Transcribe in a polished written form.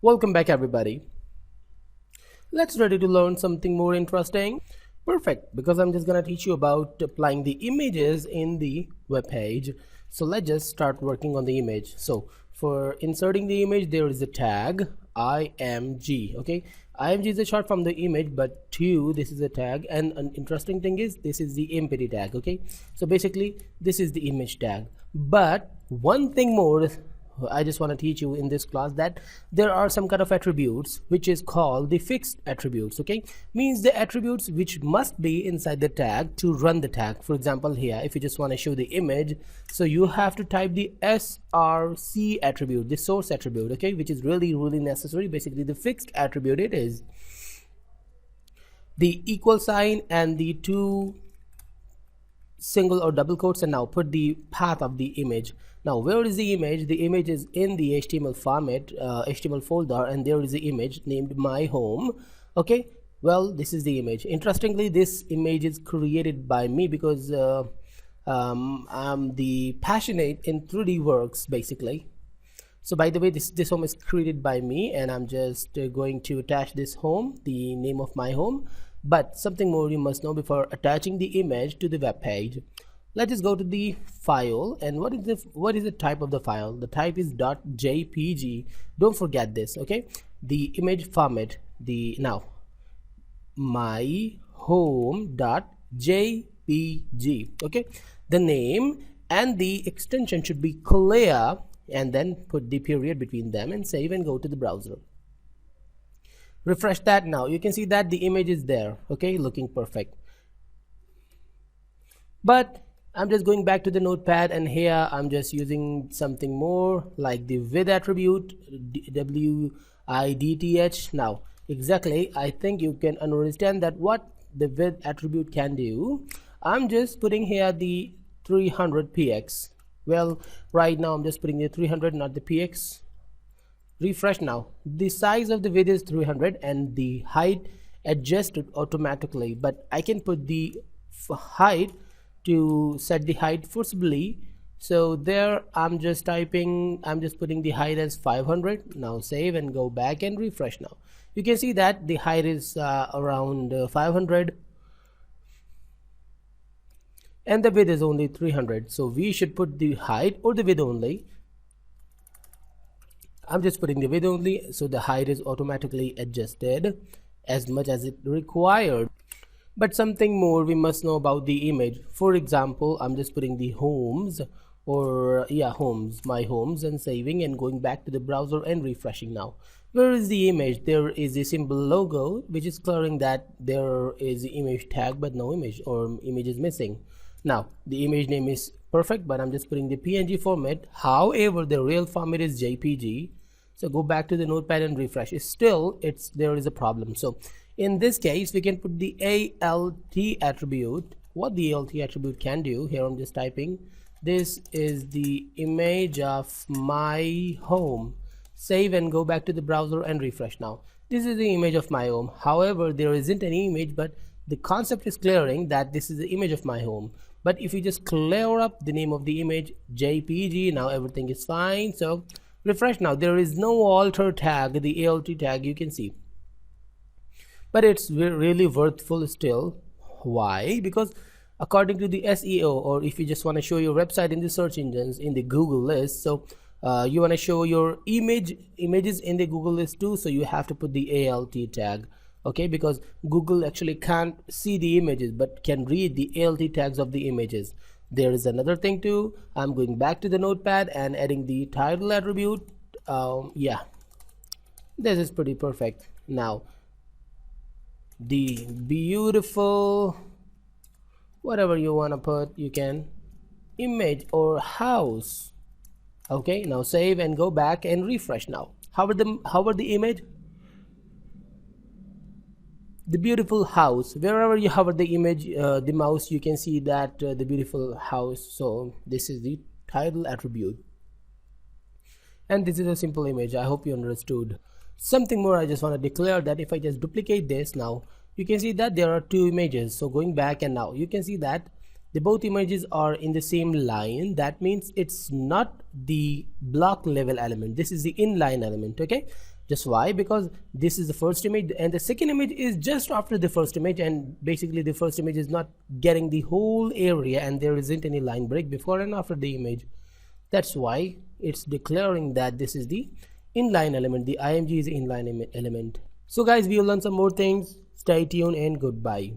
Welcome back everybody. Let's ready to learn something more interesting. Perfect, because I'm just gonna teach you about applying the images in the web page. So let's just start working on the image. So for inserting the image, there is a tag img. Okay, img is a short from the image, but this is a tag, and an interesting thing is this is the empty tag. Okay, so basically this is the image tag, but one thing more I just want to teach you in this class that there are some kind of attributes which is called the fixed attributes. Okay, means the attributes which must be inside the tag to run the tag. For example, here if you just want to show the image, so you have to type the src attribute, the source attribute, okay, which is really necessary. Basically the fixed attribute, it is the equal sign and the two single or double quotes, and now put the path of the image. Now where is the image? The image is in the HTML format, HTML folder, and there is the image named my home. Okay, well, this is the image. Interestingly, this image is created by me because I'm the passionate in 3D works basically. So by the way, this home is created by me, and I'm just going to attach this home, the name of my home. But something more you must know before attaching the image to the web page. Let's just go to the file, and what is the type of the file? The type is .jpg. Don't forget this. Okay, the image format, the now my home.jpg. okay, the name and the extension should be clear, and then put the period between them and save and go to the browser. Refresh that. Now you can see that the image is there, okay, looking perfect. But I'm just going back to the notepad, and here I'm just using something more like the width attribute, width. Now exactly, I think you can understand that what the width attribute can do. I'm just putting here the 300 px. Well, right now I'm just putting the 300, not the px. Refresh. Now the size of the width is 300 and the height adjusted automatically, but I can put the height to set the height forcibly. So there I'm just putting the height as 500. Now save and go back and refresh. Now you can see that the height is around 500 and the width is only 300. So we should put the height or the width only. I'm just putting the width only, so the height is automatically adjusted as much as it required. But something more we must know about the image. For example, I'm just putting the homes, or homes, my homes, and saving and going back to the browser and refreshing. Now where is the image? There is a simple logo which is clearing that there is the image tag, but no image, or image is missing. Now the image name is perfect, but I'm just putting the PNG format. However, the real format is JPG. So go back to the notepad and refresh. There is a problem. So in this case, we can put the ALT attribute. What the ALT attribute can do, here I'm just typing, this is the image of my home. Save and go back to the browser and refresh. Now this is the image of my home. However, there isn't any image, but the concept is clearing that this is the image of my home. But if you just clear up the name of the image, JPG, now everything is fine. So refresh. Now there is no alter tag, the ALT tag, you can see, but it's really worthful still. Why? Because according to the SEO, or if you just want to show your website in the search engines in the Google list, so you want to show your images in the Google list too, so you have to put the ALT tag. Okay, because Google actually can't see the images but can read the ALT tags of the images. There is another thing too. I'm going back to the notepad and adding the title attribute. This is pretty perfect. Now the beautiful, whatever you want to put, you can, image or house. Okay, now save and go back and refresh. Now hover the image, the beautiful house. Wherever you hover the image, the mouse, you can see that the beautiful house. So this is the title attribute, and this is a simple image. I hope you understood. Something more I just want to declare that if I just duplicate this, now you can see that there are two images. So going back, and now you can see that the both images are in the same line, that means it's not the block level element, this is the inline element. Okay, just why? Because this is the first image and the second image is just after the first image, and basically the first image is not getting the whole area and there isn't any line break before and after the image. That's why it's declaring that this is the inline element, the img is the inline element. So guys, we will learn some more things. Stay tuned and goodbye.